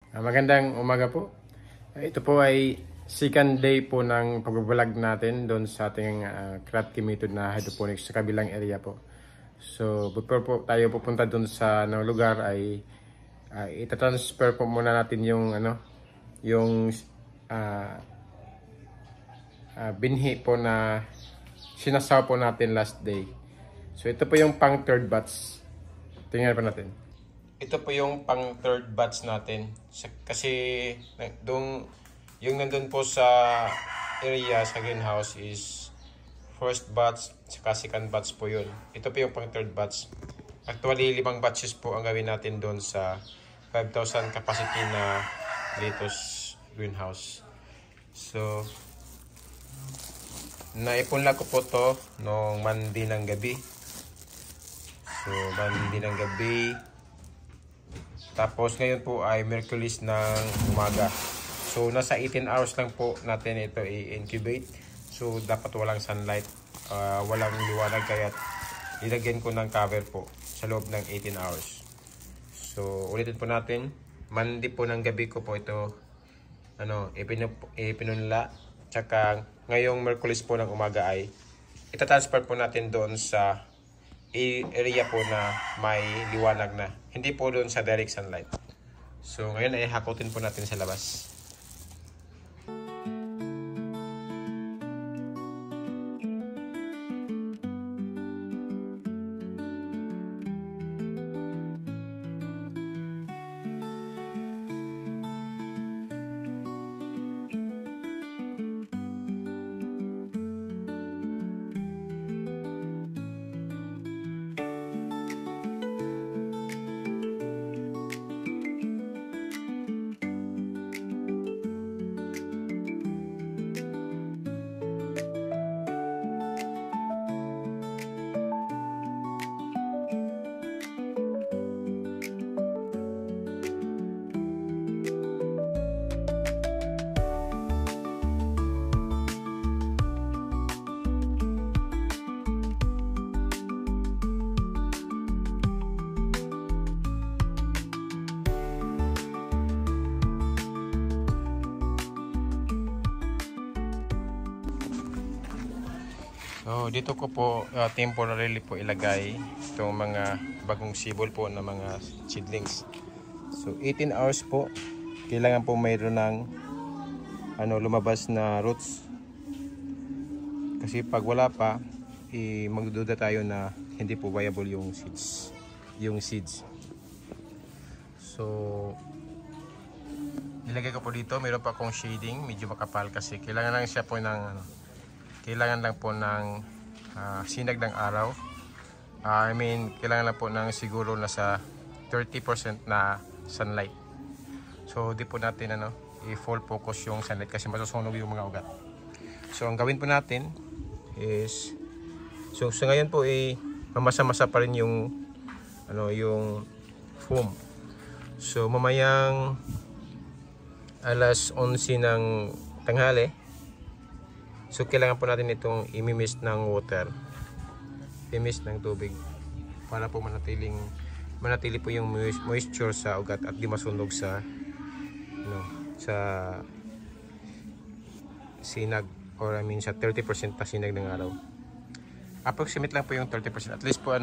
Magandang umaga po. Ito po ay second day po ng pag-vlog natin doon sa ating Kratky method na hydroponics sa kabilang area po. So, before po tayo pupunta doon sa lugar ay itatransfer po muna natin yung binhi po na sinasaw po natin last day. So, ito po yung pang third batch. Tingnan po natin. Ito po yung pang third batch natin. Kasi yung nandun po sa area sa greenhouse is first batch saka second batch po yun. Ito po yung pang third batch. Actually, 5 batches po ang gawin natin doon sa 5,000 capacity na lettuce greenhouse. So, naipunla ko po to noong Monday ng gabi. So, Monday ng gabi. Tapos ngayon po ay Merkulis ng umaga. So nasa 18 hours lang po natin ito i-incubate. So dapat walang sunlight, walang liwanag, kaya ilagyan ko ng cover po sa loob ng 18 hours. So ulitin po natin, Monday po ng gabi ko po ito ipinunla. Tsaka ngayong Merkulis po ng umaga ay itatransfer po natin doon sa area po na may liwanag na, hindi po doon sa direct sunlight. So ngayon ay hakutin po natin sa labas. So, dito ko po temporarily po ilagay itong mga bagong sibol po na mga seedlings. So, 18 hours po. Kailangan po mayroon ng lumabas na roots. Kasi pag wala pa, magdududa tayo na hindi po viable yung seeds. So, nilagay ko po dito. Mayroon pa akong shading. Medyo makapal kasi kailangan lang siya po ng kailangan lang po ng sinag ng araw. Kailangan lang po ng siguro nasa 30% na sunlight. So, di po natin i-full focus yung sunlight kasi masusunog yung mga ugat. So, ang gawin po natin is, so sa ngayon po mamasa-masa pa rin yung foam. So, mamayang alas 11 ng tanghali, so kailangan po natin itong i-mist ng water, i-mist ng tubig para po manatili po yung moisture sa ugat at di masunog sa sa sinag, or sa 30% na sinag ng araw. Approximate lang po yung 30%, at least po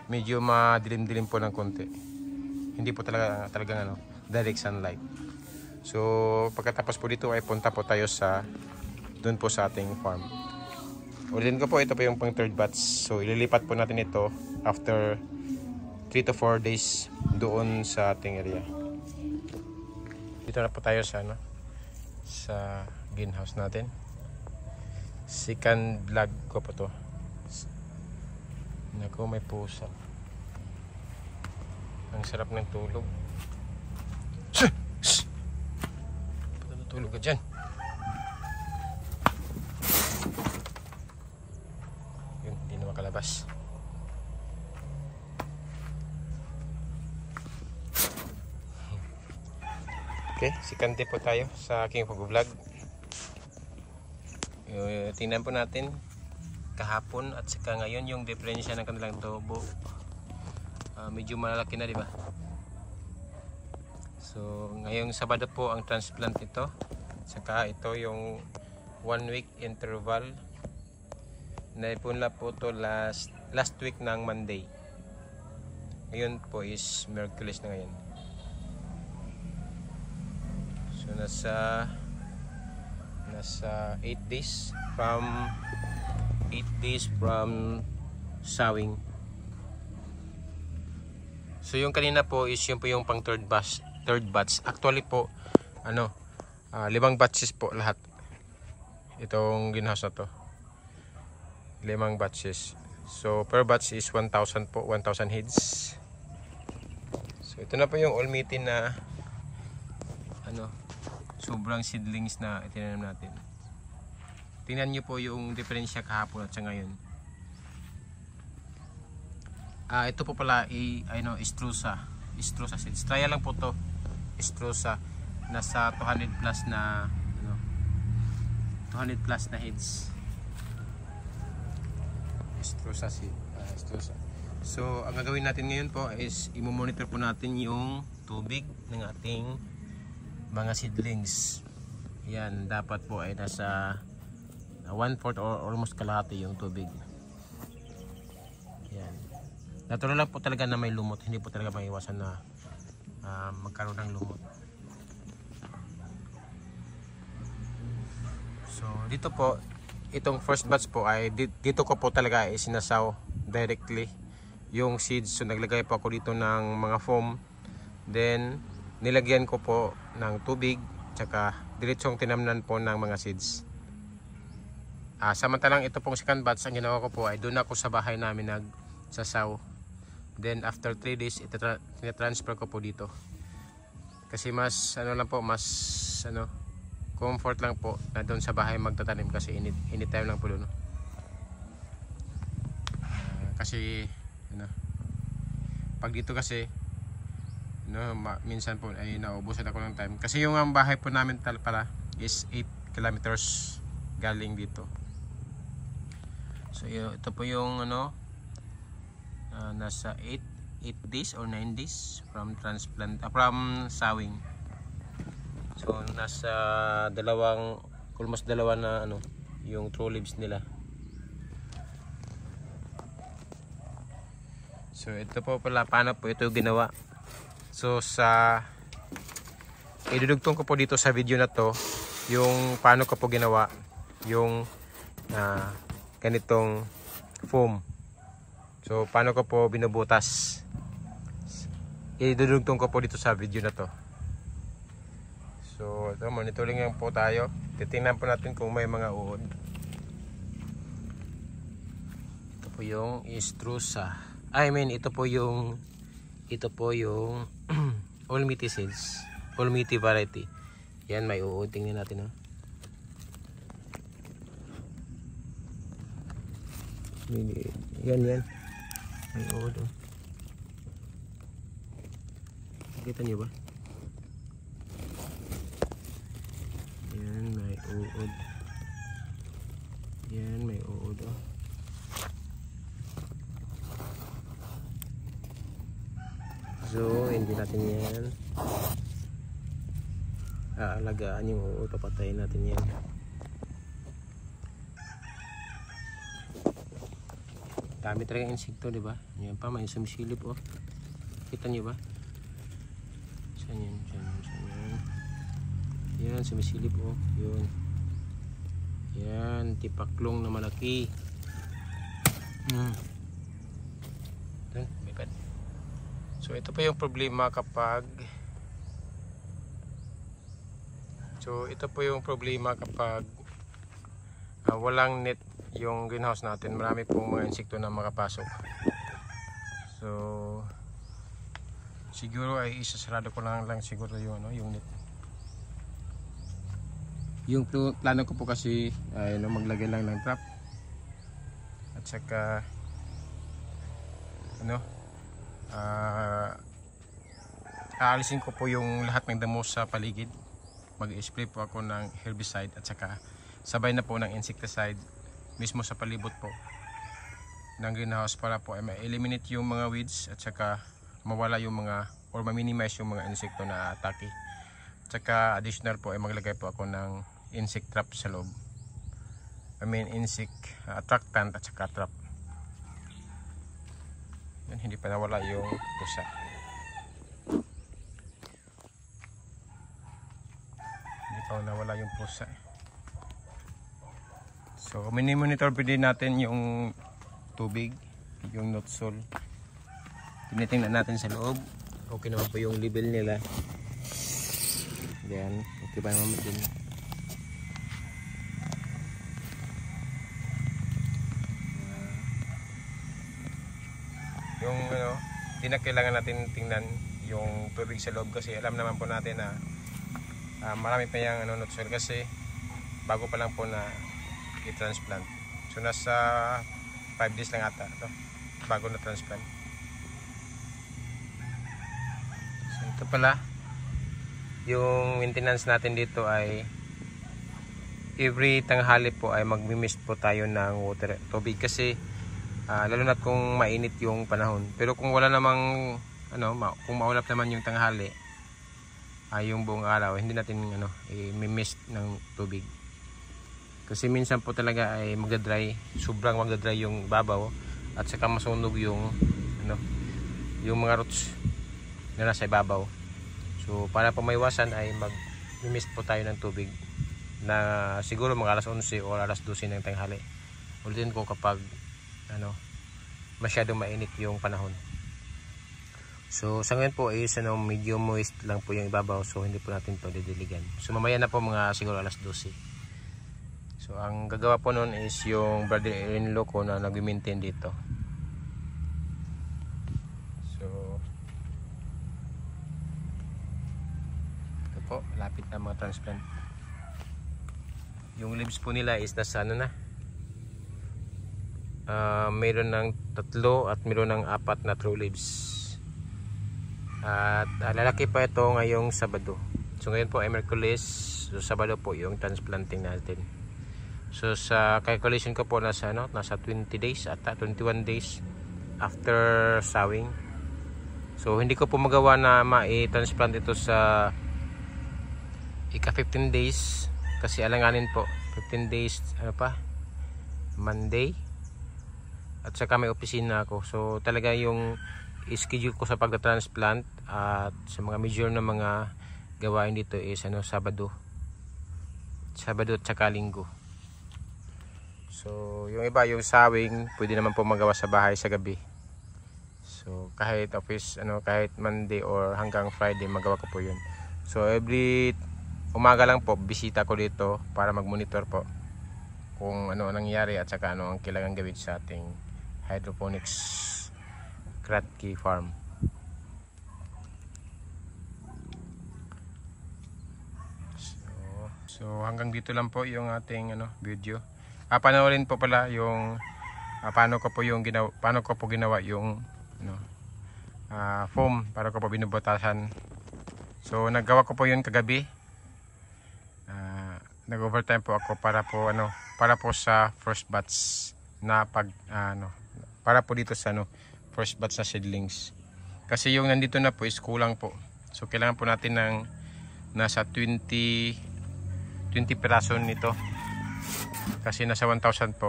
medyo madilim-dilim po ng konti, hindi po talagang direct sunlight. So pagkatapos po dito ay punta po tayo doon po sa ating farm. Ulitin ko po, ito po yung pang third batch. So ililipat po natin ito after 3 to 4 days doon sa ating area. Dito na po tayo sa greenhouse natin. Second vlog ko po to. Naku, may pusa. Ang sarap ng tulog. Patulog ka dyan. Kalabas. Okay, sikante po tayo sa aking pag-vlog. Tingnan po natin kahapon at saka ngayon yung diferensya ng kanilang tubo. Medyo malalaki na, di ba? So So ngayong Sabado po ang transplant ito. Saka ito yung 1 week interval. Naipunla po to last week ng Monday. Ngayon po is Merkulis na ngayon. So nasa 8 days from sowing. So yung kanina po is yun po yung pang third batch. Actually po 5 batches po lahat. Itong greenhouse na to. 5 batches. So per batch is 1,000 po, 1,000 heads. So ito na po yung all-meaty na sobrang seedlings na itinanim natin. Tingnan nyo po yung diferensya kahapon at sa ngayon. Ito po pala Strusa seeds. Trial lang po to. Strusa nasa 200 plus na 200 plus na heads. Strusa seed. Strusa. So ang gagawin natin ngayon po is i-monitor po natin yung tubig ng ating mga seedlings. Yan, dapat po ay nasa 1/4 or almost kalahati yung tubig. Yan. Natural lang po talaga na may lumot. Hindi po talaga maiwasan na magkaroon ng lumot. So dito po, itong first batch po ay dito ko po talaga isinasaw directly yung seeds. So naglagay po ako dito ng mga foam. Then nilagyan ko po ng tubig, tsaka diretsong tinamnan po ng mga seeds. Samantalang ito pong second batch, ang ginawa ko po ay doon ako sa bahay namin nagsasaw. Then after 3 days, ita-transfer ko po dito. Kasi mas comfort lang po na doon sa bahay magtatanim kasi anytime lang po doon. Kasi pag dito kasi minsan po ay naubusan ako ng time kasi yung ang bahay po namin pala is 8 kilometers galing dito. So ito po yung nasa 8 days or 9 days from sowing. So nasa almost dalawa na yung true leaves nila. So ito po pala paano po ito ginawa. So idudugtong ko po dito sa video na to yung paano ko po ginawa yung ganitong foam. So paano ko po binubutas. Idudugtong ko po dito sa video na to. So ito, monitoring lang po tayo. Titingnan po natin kung may mga uod. Ito po yung Strusa. Ito po yung all-meaty seeds, all-meaty variety. Yan, may uod. Tingnan natin. Yan. May uod. Nakita nyo ba? Yan, may uod. Yan, may uod. So, hindi natin yan aalagaan yung uod. Papatayin natin yan. Dami talaga insekto, diba? Yan pa, may sumisilip. Kita nyo ba? Saan yan? Yan, sumisilip. Yun. Yan, tipaklong na malaki. So ito po yung problema kapag walang net yung greenhouse natin. Marami pong mga insekto na makapasok. So siguro ay isasarado ko lang siguro yung net. Yung plano ko po kasi ay maglagay lang ng trap at saka aalisin ko po yung lahat ng damo sa paligid. Mag-spray po ako ng herbicide at saka sabay na po ng insecticide mismo sa palibot po ng greenhouse para po ay ma-eliminate yung mga weeds at saka mawala yung mga or ma-minimize yung mga insekto na atake. Tsaka additional po ay maglagay po ako ng insect trap sa loob. Insect attractant at saka trap. Yan, hindi pa nawala yung pusa. Hindi pa nawala yung pusa. So mini-monitor po din natin yung tubig, yung notsol. Tinitingnan natin sa loob. Okay naman po yung level nila. Yan, okay ba naman din. Yung hindi na kailangan natin tingnan yung tubig sa loob kasi alam naman po natin na marami pa yung notsol kasi bago pa lang po na i-transplant. So nasa 5 days lang ata ito bago na transplant. So ito pala yung maintenance natin dito ay every tanghali po ay magmi-mist po tayo ng tubig kasi lalo na kung mainit yung panahon. Pero kung wala namang kung maulap naman yung tanghali yung buong araw, hindi natin i-mist ng tubig. Kasi minsan po talaga ay magdadry, sobrang magdadry yung babaw at saka masunog yung yung mga roots na nasa ibabaw. So para po maiwasan ay mag-mist po tayo ng tubig na siguro mga alas 11 o alas 12 ng tanghali. Ulitin ko kapag masyadong mainit yung panahon. So sa ngayon po is medyo moist lang po yung ibabaw, so hindi po natin to didiligan. So mamaya na po mga siguro alas 12. So ang gagawa po noon is yung brother-in-law ko na nag-maintain dito. Po, lapit na mga transplant. Yung leaves po nila is nasa mayroon ng 3 at mayroon ng 4 na true leaves. At lalaki pa ito ngayong Sabado. So ngayon po ay Merkulis, so Sabado po yung transplanting natin. So sa calculation ko po nasa 20 days at 21 days after sowing. So hindi ko po magawa na ma-transplant ito sa ika 15 days kasi alanganin po 15 days Monday at saka may opisina ako, so talaga yung schedule ko sa pagta-transplant at sa mga major na mga gawain dito is Sabado at saka Linggo. So yung iba yung sawing pwede naman po magawa sa bahay sa gabi, so kahit office kahit Monday or hanggang Friday magawa ko po yun. So every umaga lang po bisita ko dito para mag-monitor po kung ano nangyayari at saka ano ang kailangan gawin sa ating hydroponics Kratky farm. So hanggang dito lang po yung ating video. Panoorin po pala yung paano ko po ginawa yung foam para ko po binubutasan. So naggawa ko po yun kagabi. Nag-overtime po ako para po sa first batch na para po dito sa first batch na seedlings. Kasi yung nandito na po is kulang po. So kailangan po natin ng nasa 20 piraso nito. Kasi nasa 1,000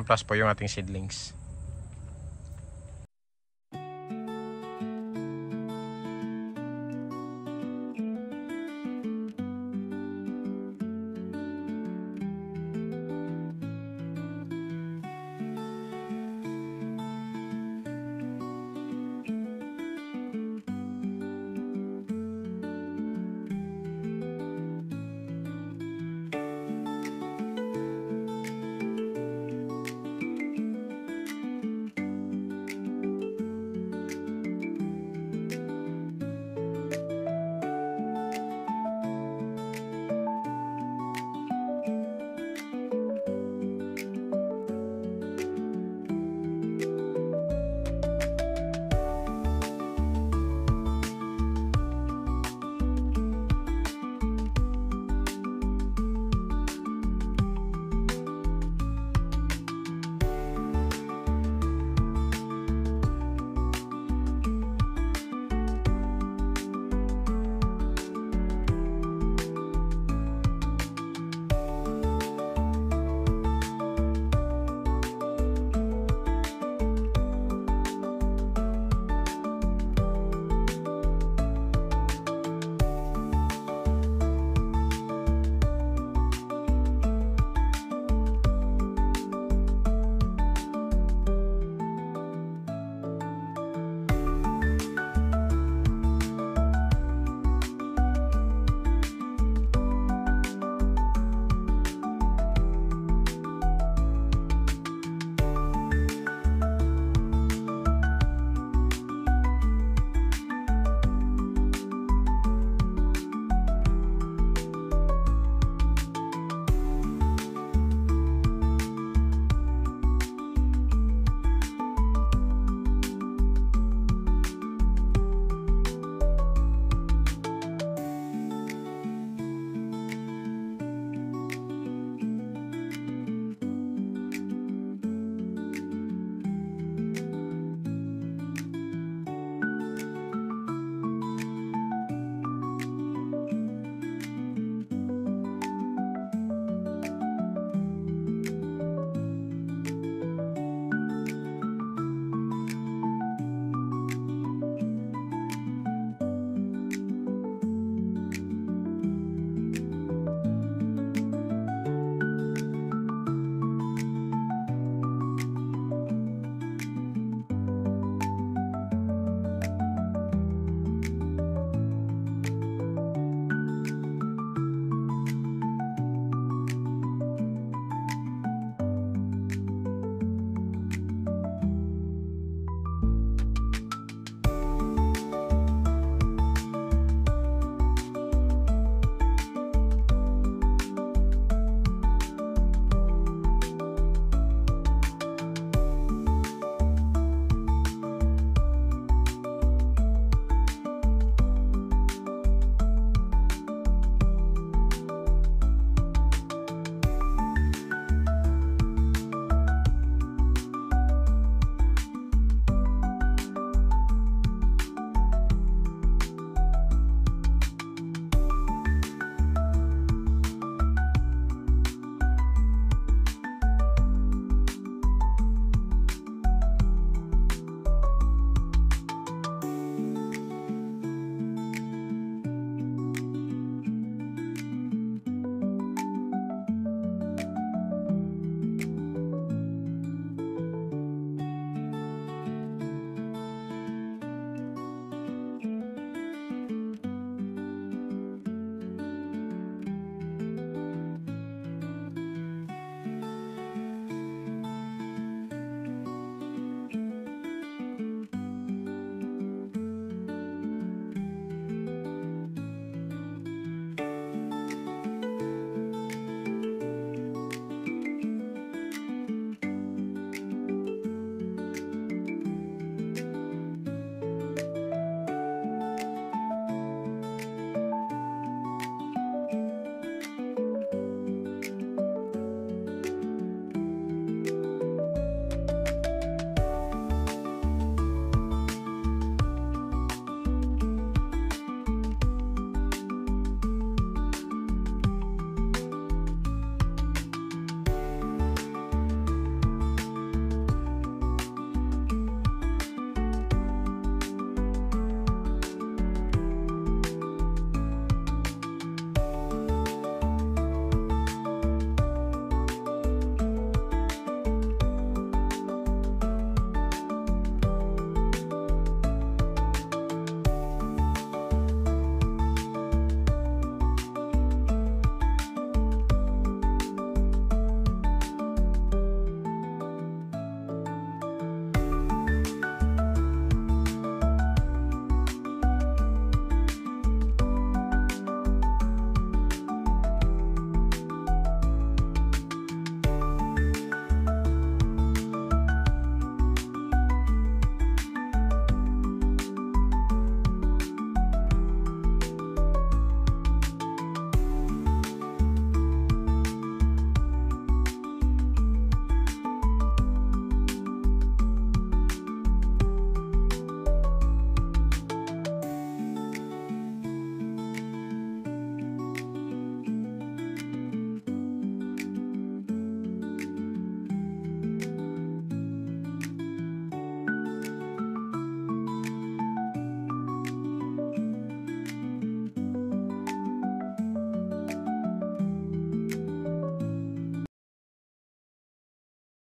plus po yung ating seedlings.